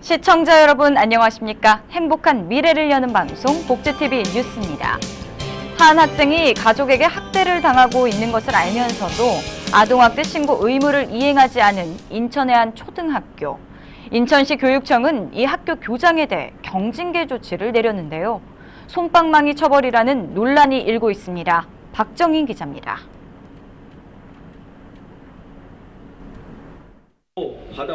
시청자 여러분 안녕하십니까? 행복한 미래를 여는 방송 복지TV 뉴스입니다. 한 학생이 가족에게 학대를 당하고 있는 것을 알면서도 아동학대 신고 의무를 이행하지 않은 인천의 한 초등학교. 인천시 교육청은 이 학교 교장에 대해 경징계 조치를 내렸는데요. 솜방망이 처벌이라는 논란이 일고 있습니다. 박정인 기자입니다.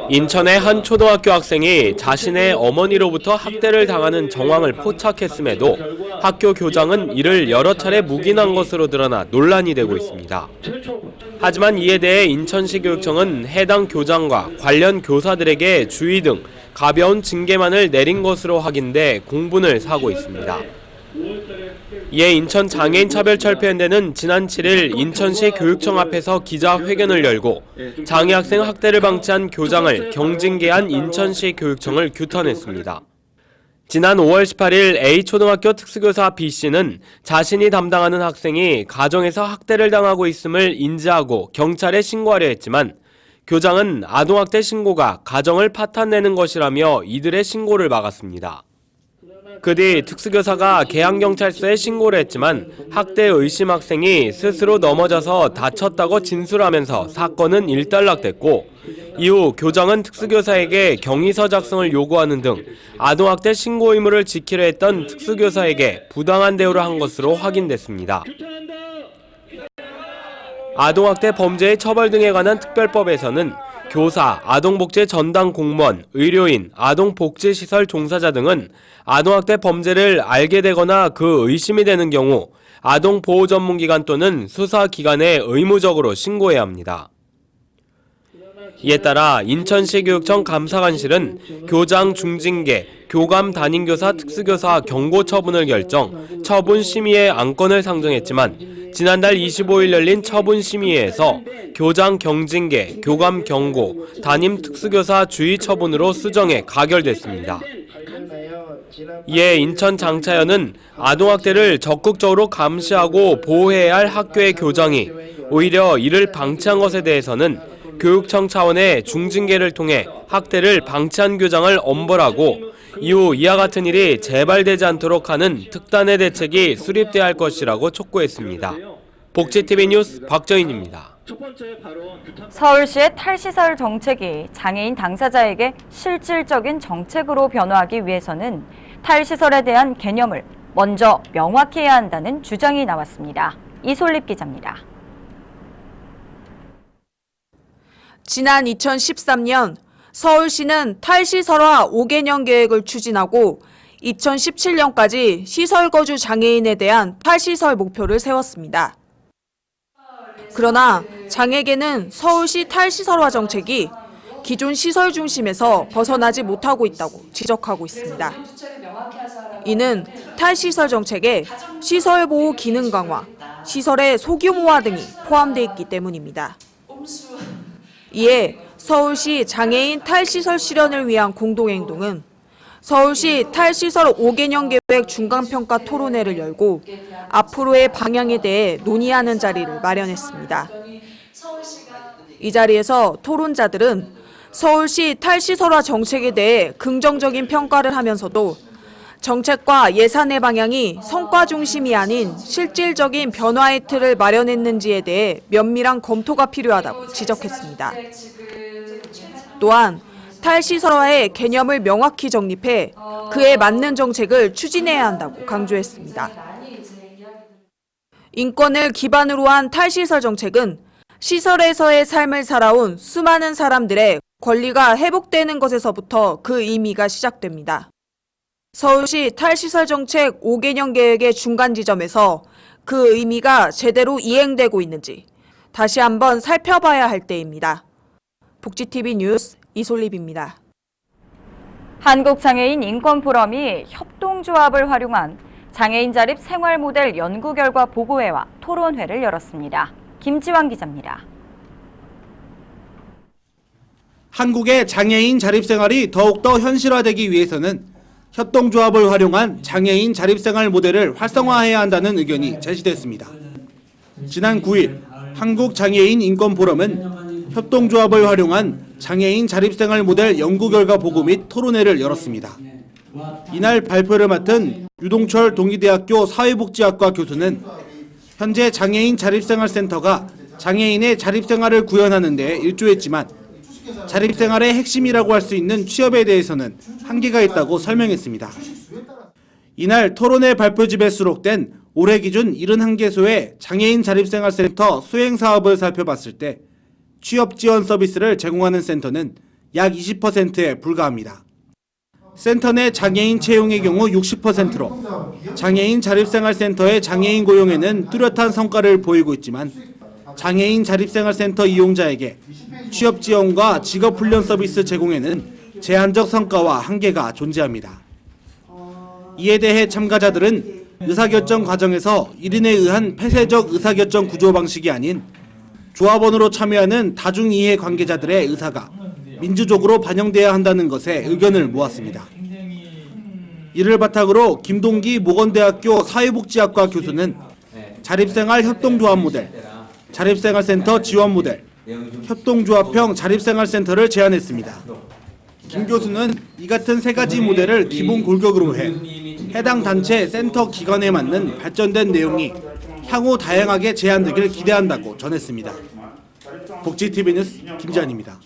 인천의 한 초등학교 학생이 자신의 어머니로부터 학대를 당하는 정황을 포착했음에도 학교 교장은 이를 여러 차례 묵인한 것으로 드러나 논란이 되고 있습니다. 하지만 이에 대해 인천시 교육청은 해당 교장과 관련 교사들에게 주의 등 가벼운 징계만을 내린 것으로 확인돼 공분을 사고 있습니다. 이에 인천장애인차별철폐연대는 지난 7일 인천시 교육청 앞에서 기자회견을 열고 장애 학생 학대를 방치한 교장을 경징계한 인천시 교육청을 규탄했습니다. 지난 5월 18일 A초등학교 특수교사 B씨는 자신이 담당하는 학생이 가정에서 학대를 당하고 있음을 인지하고 경찰에 신고하려 했지만 교장은 아동학대 신고가 가정을 파탄내는 것이라며 이들의 신고를 막았습니다. 그 뒤 특수교사가 계양경찰서에 신고를 했지만 학대 의심 학생이 스스로 넘어져서 다쳤다고 진술하면서 사건은 일단락됐고 이후 교장은 특수교사에게 경위서 작성을 요구하는 등 아동학대 신고 의무를 지키려 했던 특수교사에게 부당한 대우를 한 것으로 확인됐습니다. 아동학대 범죄의 처벌 등에 관한 특별법에서는 교사, 아동복지 전담 공무원, 의료인, 아동복지시설 종사자 등은 아동학대 범죄를 알게 되거나 그 의심이 되는 경우 아동보호전문기관 또는 수사기관에 의무적으로 신고해야 합니다. 이에 따라 인천시 교육청 감사관실은 교장 중징계, 교감 담임교사 특수교사 경고 처분을 결정, 처분 심의에 안건을 상정했지만 지난달 25일 열린 처분 심의회에서 교장 경징계, 교감 경고, 담임 특수교사 주의 처분으로 수정해 가결됐습니다. 이에 인천 장차연은 아동학대를 적극적으로 감시하고 보호해야 할 학교의 교장이 오히려 이를 방치한 것에 대해서는 교육청 차원의 중징계를 통해 학대를 방치한 교장을 엄벌하고 이후 이와 같은 일이 재발되지 않도록 하는 특단의 대책이 수립돼야 할 것이라고 촉구했습니다. 복지TV 뉴스 박정인입니다. 서울시의 탈시설 정책이 장애인 당사자에게 실질적인 정책으로 변화하기 위해서는 탈시설에 대한 개념을 먼저 명확히 해야 한다는 주장이 나왔습니다. 이솔립 기자입니다. 지난 2013년 서울시는 탈시설화 5개년 계획을 추진하고 2017년까지 시설거주 장애인에 대한 탈시설 목표를 세웠습니다. 그러나 장애계는 서울시 탈시설화 정책이 기존 시설 중심에서 벗어나지 못하고 있다고 지적하고 있습니다. 이는 탈시설 정책에 시설 보호 기능 강화, 시설의 소규모화 등이 포함되어 있기 때문입니다. 이에 서울시 장애인 탈시설 실현을 위한 공동행동은 서울시 탈시설 5개년 계획 중간평가 토론회를 열고 앞으로의 방향에 대해 논의하는 자리를 마련했습니다. 이 자리에서 토론자들은 서울시 탈시설화 정책에 대해 긍정적인 평가를 하면서도 정책과 예산의 방향이 성과 중심이 아닌 실질적인 변화의 틀을 마련했는지에 대해 면밀한 검토가 필요하다고 지적했습니다. 또한 탈시설화의 개념을 명확히 정립해 그에 맞는 정책을 추진해야 한다고 강조했습니다. 인권을 기반으로 한 탈시설 정책은 시설에서의 삶을 살아온 수많은 사람들의 권리가 회복되는 것에서부터 그 의미가 시작됩니다. 서울시 탈시설 정책 5개년 계획의 중간 지점에서 그 의미가 제대로 이행되고 있는지 다시 한번 살펴봐야 할 때입니다. 복지TV 뉴스 이솔립입니다. 한국장애인 인권포럼이 협동조합을 활용한 장애인 자립 생활 모델 연구 결과 보고회와 토론회를 열었습니다. 김지환 기자입니다. 한국의 장애인 자립생활이 더욱더 현실화되기 위해서는 협동조합을 활용한 장애인 자립생활 모델을 활성화해야 한다는 의견이 제시됐습니다. 지난 9일 한국장애인 인권포럼은 협동조합을 활용한 장애인 자립생활 모델 연구 결과 보고 및 토론회를 열었습니다. 이날 발표를 맡은 유동철 동의대학교 사회복지학과 교수는 현재 장애인 자립생활센터가 장애인의 자립생활을 구현하는 데 일조했지만 자립생활의 핵심이라고 할 수 있는 취업에 대해서는 한계가 있다고 설명했습니다. 이날 토론회 발표집에 수록된 올해 기준 71개소의 장애인 자립생활센터 수행사업을 살펴봤을 때 취업 지원 서비스를 제공하는 센터는 약 20%에 불과합니다. 센터 내 장애인 채용의 경우 60%로 장애인 자립생활센터의 장애인 고용에는 뚜렷한 성과를 보이고 있지만 장애인 자립생활센터 이용자에게 취업 지원과 직업훈련 서비스 제공에는 제한적 성과와 한계가 존재합니다. 이에 대해 참가자들은 의사결정 과정에서 1인에 의한 폐쇄적 의사결정 구조 방식이 아닌 조합원으로 참여하는 다중이해 관계자들의 의사가 민주적으로 반영돼야 한다는 것에 의견을 모았습니다. 이를 바탕으로 김동기 모건대학교 사회복지학과 교수는 자립생활 협동조합 모델, 자립생활센터 지원 모델, 협동조합형 자립생활센터를 제안했습니다. 김 교수는 이 같은 세 가지 모델을 기본 골격으로 해 해당 단체 센터 기관에 맞는 발전된 내용이 향후 다양하게 제안되길 기대한다고 전했습니다. 복지TV 뉴스 김지한입니다.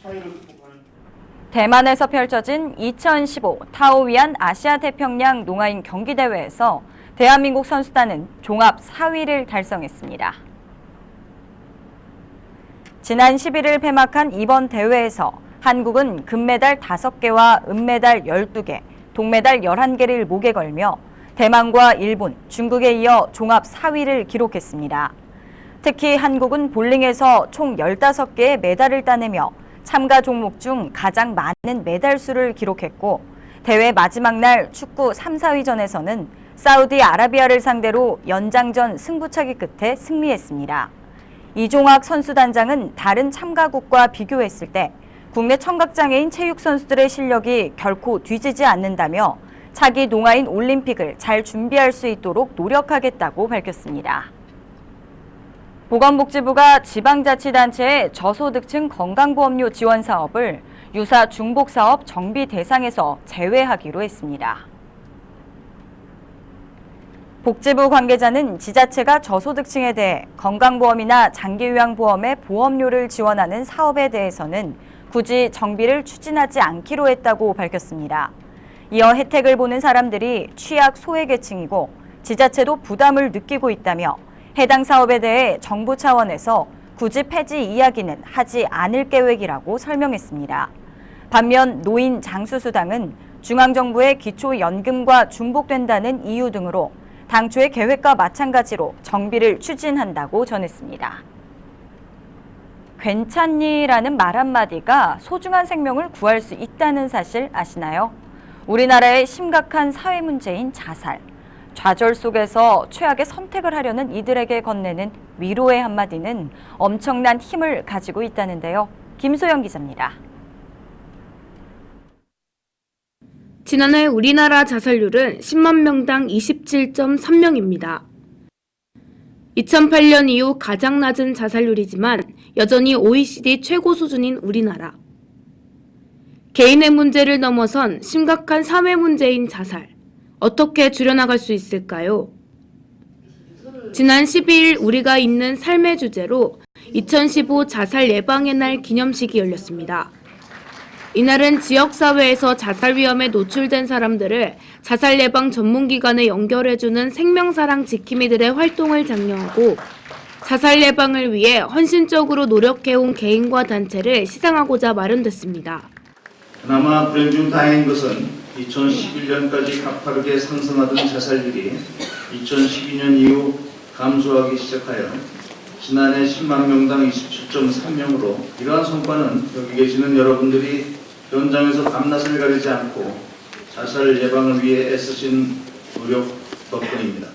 대만에서 펼쳐진 2015 타오위안 아시아 태평양 농아인 경기대회에서 대한민국 선수단은 종합 4위를 달성했습니다. 지난 11일 폐막한 이번 대회에서 한국은 금메달 5개와 은메달 12개, 동메달 11개를 목에 걸며 대만과 일본, 중국에 이어 종합 4위를 기록했습니다. 특히 한국은 볼링에서 총 15개의 메달을 따내며 참가 종목 중 가장 많은 메달 수를 기록했고 대회 마지막 날 축구 3, 4위전에서는 사우디아라비아를 상대로 연장전 승부차기 끝에 승리했습니다. 이종학 선수단장은 다른 참가국과 비교했을 때 국내 청각장애인 체육 선수들의 실력이 결코 뒤지지 않는다며 차기 농아인 올림픽을 잘 준비할 수 있도록 노력하겠다고 밝혔습니다. 보건복지부가 지방자치단체의 저소득층 건강보험료 지원 사업을 유사 중복사업 정비 대상에서 제외하기로 했습니다. 복지부 관계자는 지자체가 저소득층에 대해 건강보험이나 장기요양보험의 보험료를 지원하는 사업에 대해서는 굳이 정비를 추진하지 않기로 했다고 밝혔습니다. 이어 혜택을 보는 사람들이 취약 소외계층이고 지자체도 부담을 느끼고 있다며 해당 사업에 대해 정부 차원에서 굳이 폐지 이야기는 하지 않을 계획이라고 설명했습니다. 반면 노인 장수수당은 중앙정부의 기초연금과 중복된다는 이유 등으로 당초의 계획과 마찬가지로 정비를 추진한다고 전했습니다. 괜찮니?라는 말 한마디가 소중한 생명을 구할 수 있다는 사실 아시나요? 우리나라의 심각한 사회 문제인 자살. 좌절 속에서 최악의 선택을 하려는 이들에게 건네는 위로의 한마디는 엄청난 힘을 가지고 있다는데요. 김소영 기자입니다. 지난해 우리나라 자살률은 10만 명당 27.3명입니다. 2008년 이후 가장 낮은 자살률이지만 여전히 OECD 최고 수준인 우리나라. 개인의 문제를 넘어선 심각한 사회 문제인 자살. 어떻게 줄여나갈 수 있을까요? 지난 12일 우리가 있는 삶의 주제로 2015 자살 예방의 날 기념식이 열렸습니다. 이날은 지역사회에서 자살 위험에 노출된 사람들을 자살 예방 전문기관에 연결해주는 생명사랑 지킴이들의 활동을 장려하고 자살 예방을 위해 헌신적으로 노력해온 개인과 단체를 시상하고자 마련됐습니다. 그나마 불행 중 다행인 것은 2011년까지 가파르게 상승하던 자살률이 2012년 이후 감소하기 시작하여 지난해 10만 명당 27.3명으로 이러한 성과는 여기 계시는 여러분들이 현장에서 밤낮을 가리지 않고 자살 예방을 위해 애쓰신 노력 덕분입니다.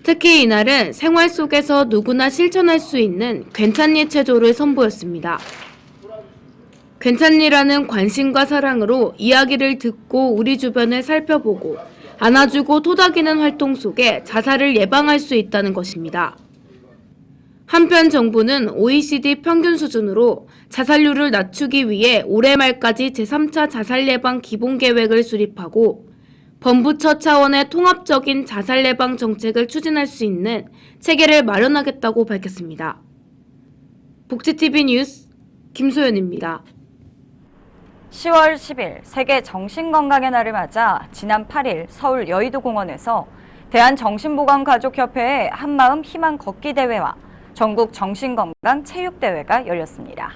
특히 이날은 생활 속에서 누구나 실천할 수 있는 괜찮니 체조를 선보였습니다. 괜찮니라는 관심과 사랑으로 이야기를 듣고 우리 주변을 살펴보고 안아주고 토닥이는 활동 속에 자살을 예방할 수 있다는 것입니다. 한편 정부는 OECD 평균 수준으로 자살률을 낮추기 위해 올해 말까지 제3차 자살 예방 기본 계획을 수립하고 범부처 차원의 통합적인 자살 예방 정책을 추진할 수 있는 체계를 마련하겠다고 밝혔습니다. 복지TV 뉴스 김소연입니다. 10월 10일 세계 정신건강의 날을 맞아 지난 8일 서울 여의도공원에서 대한정신보건가족협회의 한마음 희망 걷기 대회와 전국 정신건강 체육대회가 열렸습니다.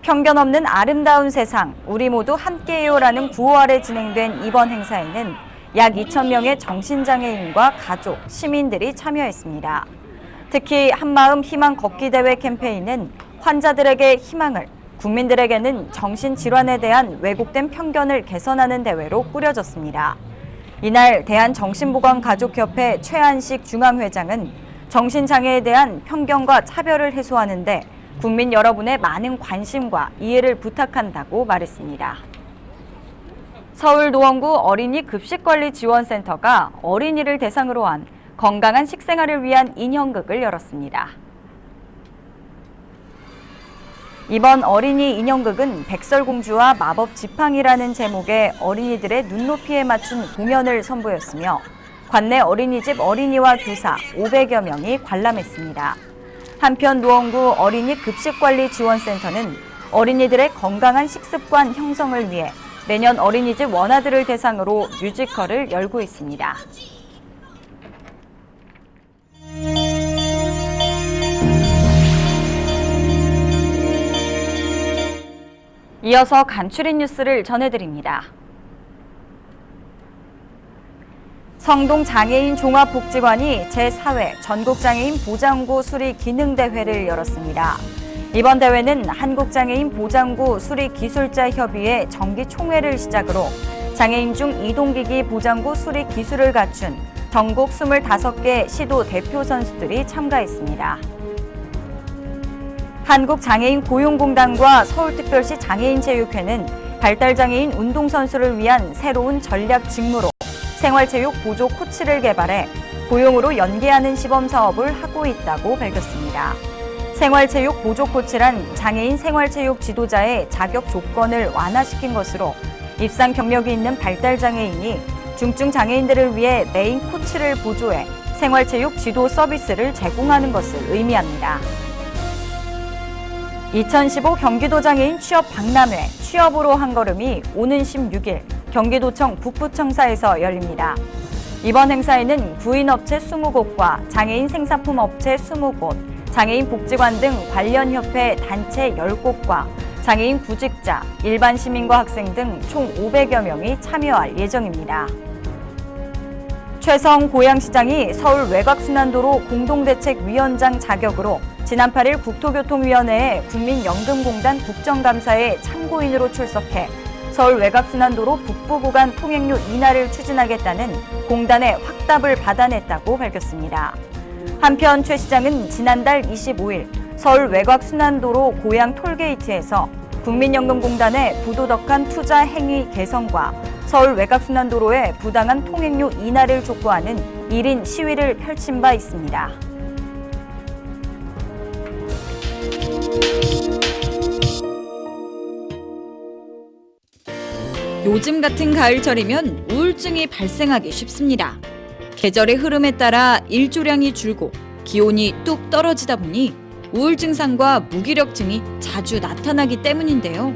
편견 없는 아름다운 세상, 우리 모두 함께해요라는 구호 아래 진행된 이번 행사에는 약 2,000명의 정신장애인과 가족, 시민들이 참여했습니다. 특히 한마음 희망 걷기 대회 캠페인은 환자들에게 희망을, 국민들에게는 정신질환에 대한 왜곡된 편견을 개선하는 대회로 꾸려졌습니다. 이날 대한정신보건가족협회 최한식 중앙회장은 정신장애에 대한 편견과 차별을 해소하는 데 국민 여러분의 많은 관심과 이해를 부탁한다고 말했습니다. 서울 노원구 어린이 급식관리지원센터가 어린이를 대상으로 한 건강한 식생활을 위한 인형극을 열었습니다. 이번 어린이 인형극은 백설공주와 마법 지팡이라는 제목의 어린이들의 눈높이에 맞춘 공연을 선보였으며 관내 어린이집 어린이와 교사 500여 명이 관람했습니다. 한편 노원구 어린이 급식관리지원센터는 어린이들의 건강한 식습관 형성을 위해 매년 어린이집 원아들을 대상으로 뮤지컬을 열고 있습니다. 이어서 간추린 뉴스를 전해드립니다. 성동장애인 종합복지관이 제4회 전국장애인 보장구 수리 기능대회를 열었습니다. 이번 대회는 한국장애인 보장구 수리 기술자 협의회 정기 총회를 시작으로 장애인 중 이동기기 보장구 수리 기술을 갖춘 전국 25개 시도 대표 선수들이 참가했습니다. 한국장애인 고용공단과 서울특별시 장애인체육회는 발달장애인 운동선수를 위한 새로운 전략 직무로 생활체육 보조 코치를 개발해 고용으로 연계하는 시범사업을 하고 있다고 밝혔습니다. 생활체육 보조 코치란 장애인 생활체육 지도자의 자격 조건을 완화시킨 것으로 입상 경력이 있는 발달장애인이 중증 장애인들을 위해 메인 코치를 보조해 생활체육 지도 서비스를 제공하는 것을 의미합니다. 2015 경기도 장애인 취업 박람회 취업으로 한 걸음이 오는 16일 경기도청 북부청사에서 열립니다. 이번 행사에는 구인업체 20곳과 장애인 생산품 업체 20곳, 장애인 복지관 등 관련 협회 단체 10곳과 장애인 구직자, 일반 시민과 학생 등 총 500여 명이 참여할 예정입니다. 최성 고양시장이 서울 외곽순환도로 공동대책위원장 자격으로 지난 8일 국토교통위원회에 국민연금공단 국정감사에 참고인으로 출석해 서울 외곽순환도로 북부 구간 통행료 인하를 추진하겠다는 공단의 확답을 받아냈다고 밝혔습니다. 한편 최 시장은 지난달 25일 서울 외곽순환도로 고양 톨게이트에서 국민연금공단의 부도덕한 투자 행위 개선과 서울 외곽순환도로의 부당한 통행료 인하를 촉구하는 1인 시위를 펼친 바 있습니다. 요즘 같은 가을철이면 우울증이 발생하기 쉽습니다. 계절의 흐름에 따라 일조량이 줄고 기온이 뚝 떨어지다 보니 우울증상과 무기력증이 자주 나타나기 때문인데요.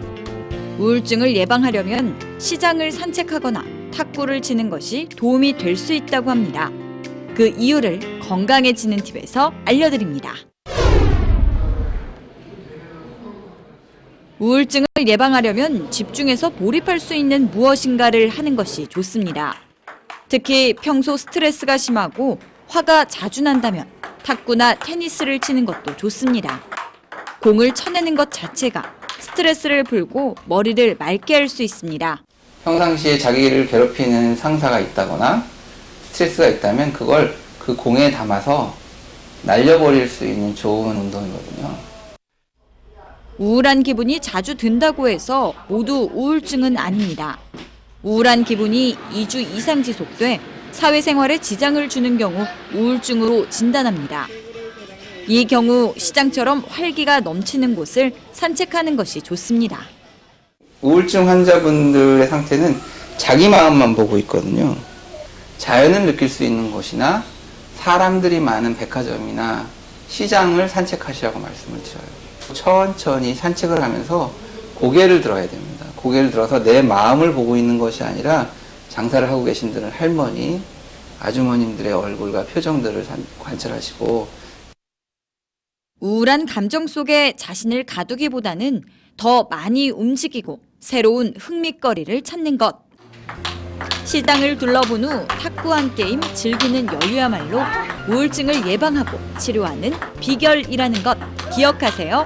우울증을 예방하려면 시장을 산책하거나 탁구를 치는 것이 도움이 될 수 있다고 합니다. 그 이유를 건강해지는 팁에서 알려드립니다. 우울증을 예방하려면 집중해서 몰입할 수 있는 무엇인가를 하는 것이 좋습니다. 특히 평소 스트레스가 심하고 화가 자주 난다면 탁구나 테니스를 치는 것도 좋습니다. 공을 쳐내는 것 자체가 스트레스를 풀고 머리를 맑게 할 수 있습니다. 평상시에 자기를 괴롭히는 상사가 있다거나 스트레스가 있다면 그걸 그 공에 담아서 날려버릴 수 있는 좋은 운동이거든요. 우울한 기분이 자주 든다고 해서 모두 우울증은 아닙니다. 우울한 기분이 2주 이상 지속돼 사회생활에 지장을 주는 경우 우울증으로 진단합니다. 이 경우 시장처럼 활기가 넘치는 곳을 산책하는 것이 좋습니다. 우울증 환자분들의 상태는 자기 마음만 보고 있거든요. 자연을 느낄 수 있는 곳이나 사람들이 많은 백화점이나 시장을 산책하시라고 말씀을 드려요. 천천히 산책을 하면서 고개를 들어야 됩니다. 고개를 들어서 내 마음을 보고 있는 것이 아니라 장사를 하고 계신 분들 할머니, 아주머님들의 얼굴과 표정들을 관찰하시고 우울한 감정 속에 자신을 가두기보다는 더 많이 움직이고 새로운 흥미거리를 찾는 것. 시장을 둘러본 후 탁구한 게임 즐기는 여유야말로 우울증을 예방하고 치료하는 비결이라는 것 기억하세요.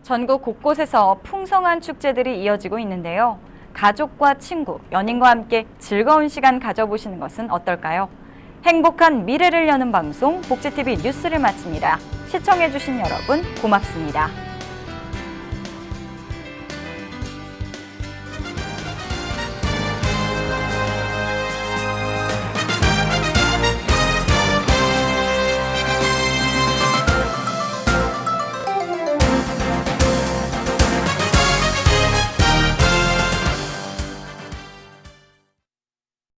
전국 곳곳에서 풍성한 축제들이 이어지고 있는데요. 가족과 친구, 연인과 함께 즐거운 시간 가져보시는 것은 어떨까요? 행복한 미래를 여는 방송 복지TV 뉴스를 마칩니다. 시청해주신 여러분 고맙습니다.